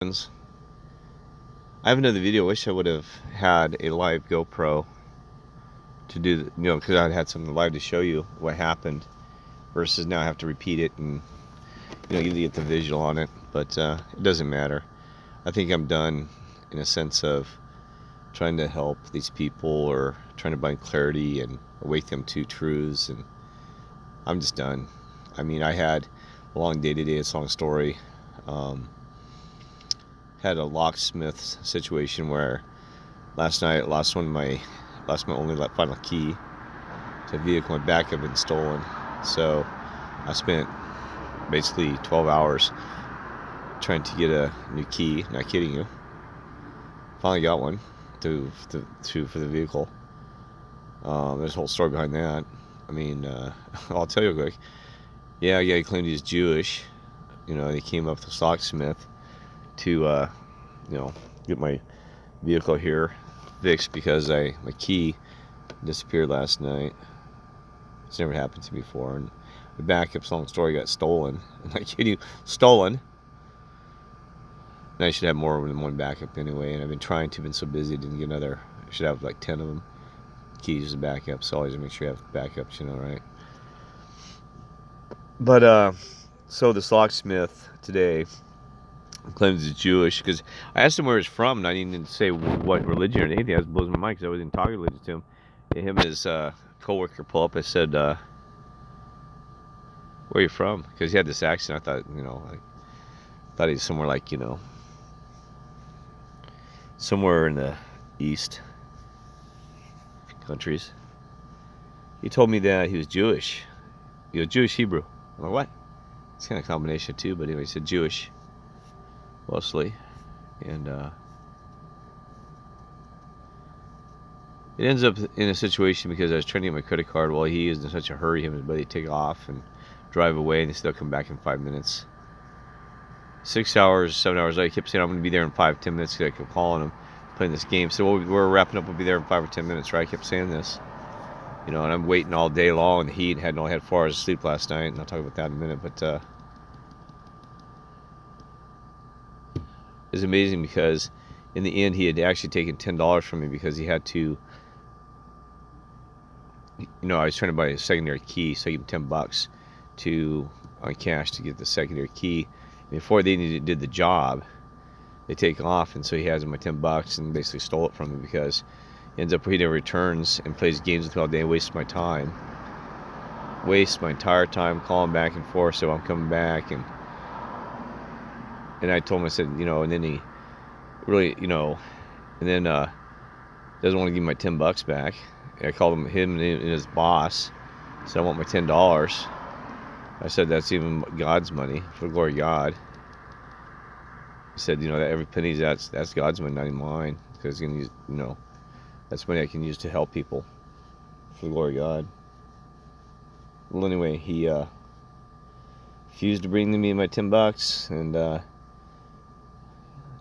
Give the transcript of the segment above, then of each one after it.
I have another video. I wish I would have had a live GoPro to do, because I'd had something live to show you what happened versus now I have to repeat it and, you get the visual on it, but it doesn't matter. I think I'm done in a sense of trying to help these people or trying to find clarity and awake them to truths, and I'm just done. I mean, I had a long day today. It's a long story. Had a locksmith situation where last night I lost my only final key to a vehicle. My backup had been stolen, so I spent basically 12 hours trying to get a new key. Not kidding you. Finally got one for the vehicle. There's a whole story behind that. I mean, I'll tell you real quick. Yeah, he claimed he's Jewish. He came up with this locksmith to get my vehicle here fixed because my key disappeared last night. It's never happened to me before, and the backup's long story got stolen. I'm not kidding you, stolen. And I should have more than one backup anyway, and I've been so busy, I didn't get another. I should have like 10 of them. Keys and backups, so always make sure you have backups, right? But so this locksmith today claims he's Jewish because I asked him where he's from, and I didn't even say what religion or anything. I was blowing my mind because I wasn't talking religion to him. And him and his co-worker pull up. I said, "Where are you from?" Because he had this accent. I thought, I thought he's somewhere like, somewhere in the East countries. He told me that he was Jewish. He was Jewish Hebrew. I'm like, what? It's kind of a combination too, but anyway, he said Jewish mostly, and it ends up in a situation because I was trying to get my credit card while he is in such a hurry. Him and his buddy take off and drive away, and they still come back in 5 minutes. 6 hours, 7 hours later, he kept saying I'm going to be there in 5-10 minutes because I kept calling him, playing this game. So we're wrapping up. We'll be there in 5 or 10 minutes, right? I kept saying this, and I'm waiting all day long in the heat. Only had 4 hours of sleep last night, and I'll talk about that in a minute. But it's amazing because in the end he had actually taken $10 from me because he had to. I was trying to buy a secondary key, so I gave him $10 on cash to get the secondary key. And before they did the job, they take off, and so he has my $10 and basically stole it from me because he ends up he never returns and plays games with me all day and wastes my time. Wastes my entire time calling back and forth, so I'm coming back and I told him, I said, and then he really, and then doesn't want to give me my $10 back. I called him and his boss, said I want my $10. I said that's even God's money, for the glory of God. I said, that every penny that's God's money, not even mine, because he's gonna use, that's money I can use to help people, for the glory of God. Well, anyway, he refused to bring me my $10, and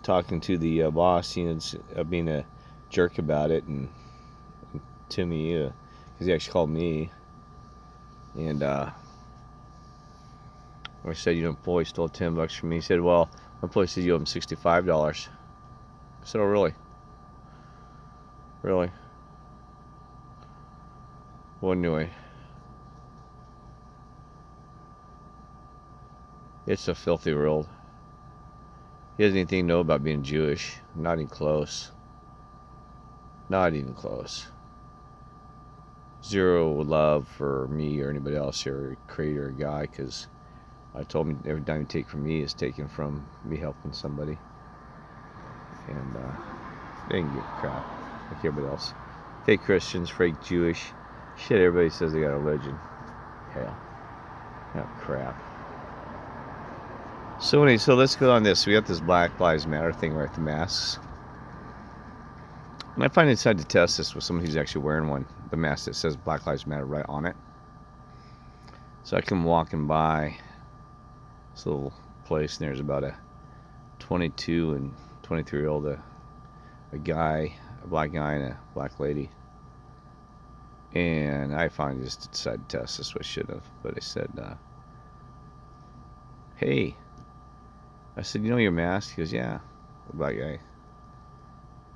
talking to the boss, he ends up being a jerk about it, and to me, because he actually called me, and I said, employee stole $10 from me. He said, well, my employee said you owe him $65. I said, oh, really? Really? Well, anyway, it's a filthy world. He doesn't anything know about being Jewish. Not even close. Not even close. Zero love for me or anybody else here, creator or guy, because I told him every dime you take from me is taken from me helping somebody. And they didn't give a crap like everybody else. Fake Christians, fake Jewish. Shit, everybody says they got a religion. Hell. Oh, crap. So anyway, so let's go on this. We got this Black Lives Matter thing right, the masks. And I finally decided to test this with someone who's actually wearing one, the mask that says Black Lives Matter right on it. So I come walking by this little place, and there's about a 22 and 23-year-old, a guy, a black guy, and a black lady. And I finally just decided to test this, what I should have. But I said, hey, I said, your mask? He goes, yeah. the black guy.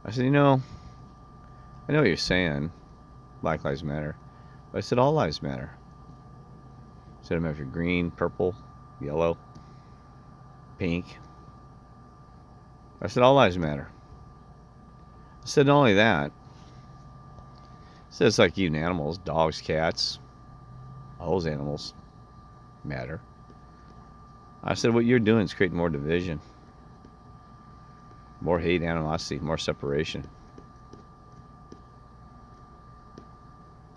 I said, I know what you're saying, Black Lives Matter. But I said, all lives matter. I said, I don't matter if you're green, purple, yellow, pink. I said, all lives matter. I said, not only that, I said, it's like even animals, dogs, cats, all those animals matter. I said, what you're doing is creating more division, more hate, animosity, more separation.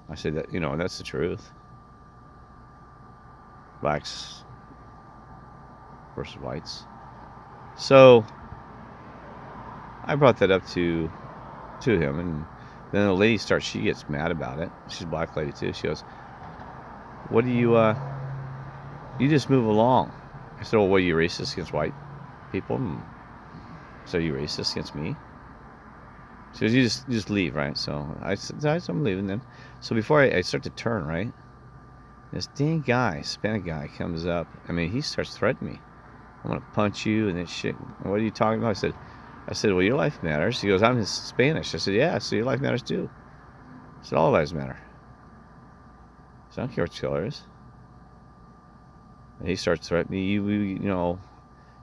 I said that, and that's the truth. Blacks versus whites. So I brought that up to him, and then the lady she gets mad about it. She's a black lady too. She goes, what do you just move along. I said, well, what, are you racist against white people? So are you racist against me? She goes, you just leave, right? So I said, I'm leaving then. So before I start to turn, right, this dang guy, Hispanic guy, comes up. I mean, he starts threatening me. I'm gonna punch you and that shit. What are you talking about? I said, well, your life matters. He goes, I'm Spanish. I said, yeah, so your life matters too. I said, all lives matter. So I don't care what your color is. And he starts threatening me. You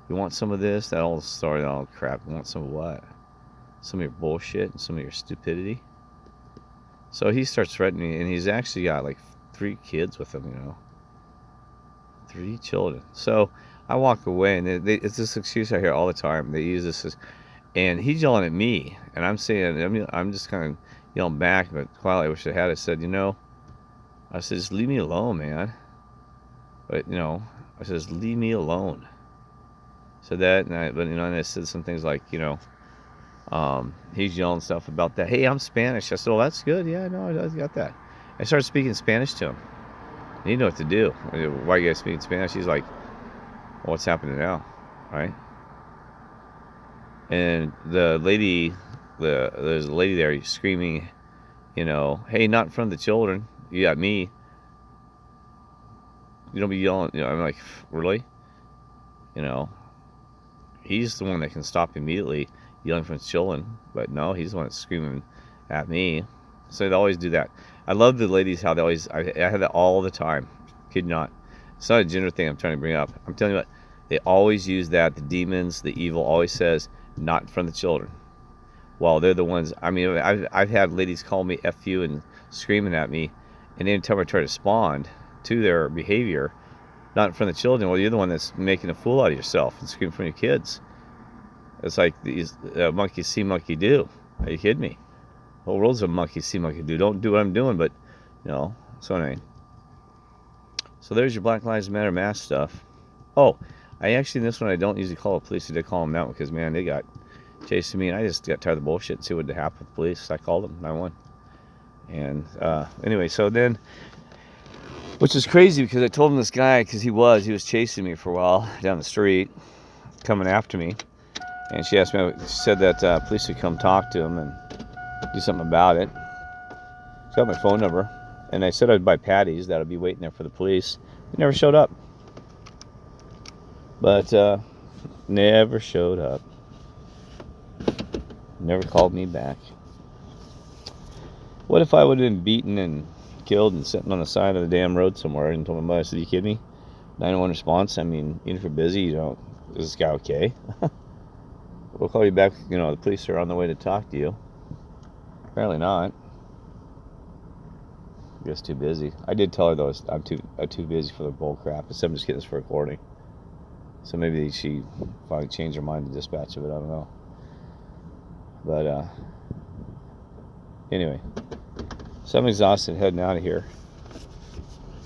want some of this? That old story, that old crap. You want some of what? Some of your bullshit and some of your stupidity. So he starts threatening me, and he's actually got like 3 kids with him, 3 children. So I walk away, and it's this excuse I hear all the time. They use this and he's yelling at me, and I'm saying, I'm just kind of yelling back, but quietly, I wish I had. I said, I said, just leave me alone, man. But, I said, just leave me alone. So that, and I said some things like, he's yelling stuff about that. Hey, I'm Spanish. I said, well, that's good. Yeah, no, I got that. I started speaking Spanish to him. He didn't know what to do. Why are you guys speaking Spanish? He's like, well, what's happening now? Right? And the lady, there's a lady there screaming, hey, not in front of the children. You got me. You don't be yelling. I'm like, really? He's the one that can stop immediately yelling from his children, but no, he's the one that's screaming at me. So they always do that. I love the ladies, how they always, I have that all the time. Kid not. It's not a gender thing I'm trying to bring up. I'm telling you what, they always use that. The demons, the evil always says, not in front of the children. Well, they're the ones, I've had ladies call me F you and screaming at me, and anytime I try to respond to their behavior, not in front of the children, well, you're the one that's making a fool out of yourself and screaming in front of your kids. It's like these monkey see, monkey do. Are you kidding me? The whole world's a monkey see, monkey do. Don't do what I'm doing, but, so anyway. So there's your Black Lives Matter mask stuff. Oh, I actually, in this one, I don't usually call the police. I did call them out because, man, they got chasing me, and I just got tired of the bullshit and see what happened with the police. So I called them, 911. And anyway, so then, which is crazy because I told him this guy, because he was chasing me for a while down the street, coming after me. And she asked me, she said that police would come talk to him and do something about it. She got my phone number, and I said I'd buy patties that would be waiting there for the police. They never showed up. But never showed up. Never called me back. What if I would have been beaten and killed and sitting on the side of the damn road somewhere and told my mother, I said, you kidding me? 911 response, even if you're busy, is this guy okay? We'll call you back, the police are on the way to talk to you. Apparently not. I guess too busy. I did tell her though, I'm too busy for the bull crap. I said I'm just getting this for recording. So maybe she finally changed her mind to dispatch of it, I don't know. But anyway, so I'm exhausted heading out of here.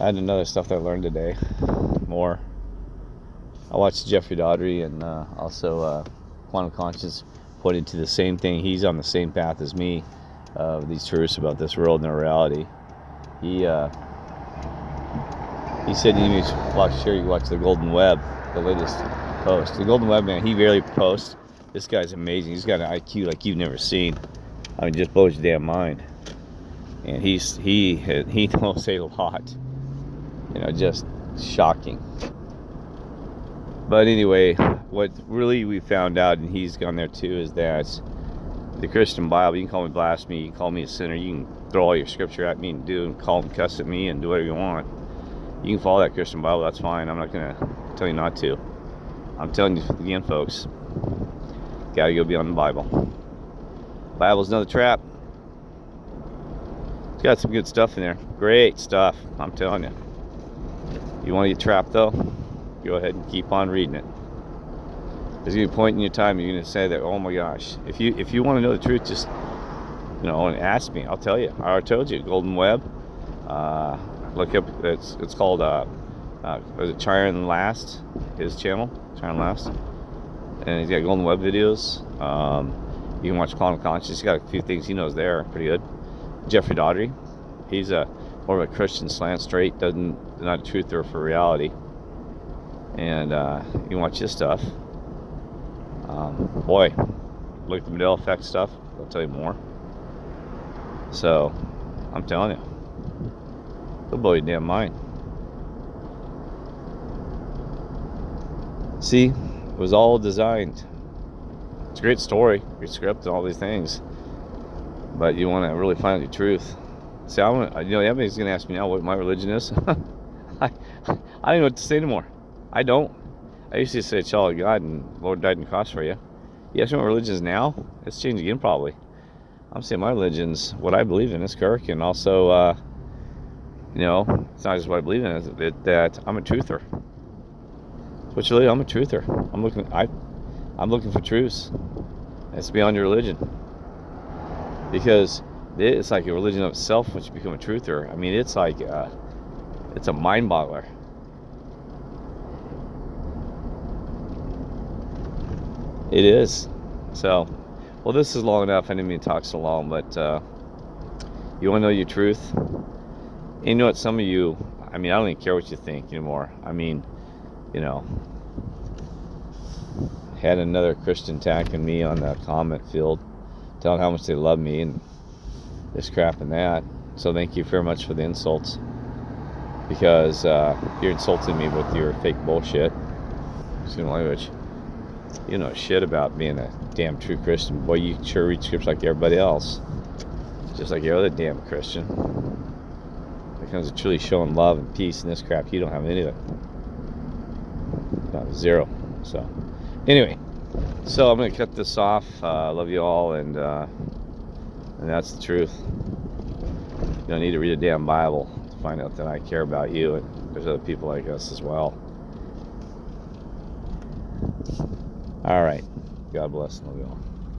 I had another stuff that I learned today. More. I watched Jeffrey Daughtry and also Quantum Conscious pointed to the same thing. He's on the same path as me. These truths about this world and our reality. He said you need to watch the Golden Web, the latest post. The Golden Web, man, he rarely posts. This guy's amazing. He's got an IQ like you've never seen. Just blows your damn mind. And he knows a lot. Just shocking. But anyway, what really we found out, and he's gone there too, is that the Christian Bible, you can call me blasphemy, you can call me a sinner, you can throw all your scripture at me and call and cuss at me and do whatever you want. You can follow that Christian Bible, that's fine. I'm not going to tell you not to. I'm telling you again, folks, gotta go beyond the Bible. Bible's another trap. It's got some good stuff in there. Great stuff, I'm telling you. You want to get trapped though? Go ahead and keep on reading it. There's going to be a point in your time you're going to say that, oh my gosh, if you want to know the truth, just, you know, and ask me. I'll tell you. I already told you. Golden Web. Look up. It's called was it Chiron Last? His channel, Chiron Last, and he's got Golden Web videos. You can watch Quantum Conscious. He's got a few things he knows there. Pretty good. Jeffrey Daughtry. He's more of a Christian slant, straight. Not a truther for reality. And you can watch his stuff. Boy, look at the Mandela Effect stuff. I'll tell you more. So, I'm telling you, it'll blow your damn mind. See, it was all designed. It's a great story, great script, and all these things. But you want to really find out the truth. See, everybody's going to ask me now what my religion is. I don't know what to say anymore. I don't. I used to say it's all God and Lord died on the cross for you. You ask me what religion is now? It's changed again probably. I'm saying my religion's what I believe in, is Kirk, and also, you know, it's not just what I believe in, it's that I'm a truther. Which really, I'm a truther. I'm looking for truths. It's beyond your religion. Because it's like a religion of itself once you become a truther. I mean, it's like, it's a mind boggler. It is. So, well, this is long enough. I didn't mean to talk so long, but you want to know your truth? And you know what? Some of you, I mean, I don't even care what you think anymore. I mean, you know, had another Christian attacking me on the comment field, telling how much they love me and this crap and that. So thank you very much for the insults, because you're insulting me with your fake bullshit. Excuse my language. You know shit about being a damn true Christian. Boy, you sure read scripts like everybody else. Just like every other damn Christian. When it comes to truly showing love and peace and this crap, you don't have any of it. No, zero. So, anyway. So, I'm going to cut this off. Love you all, and that's the truth. You don't need to read a damn Bible to find out that I care about you, and there's other people like us as well. All right. God bless and love you all.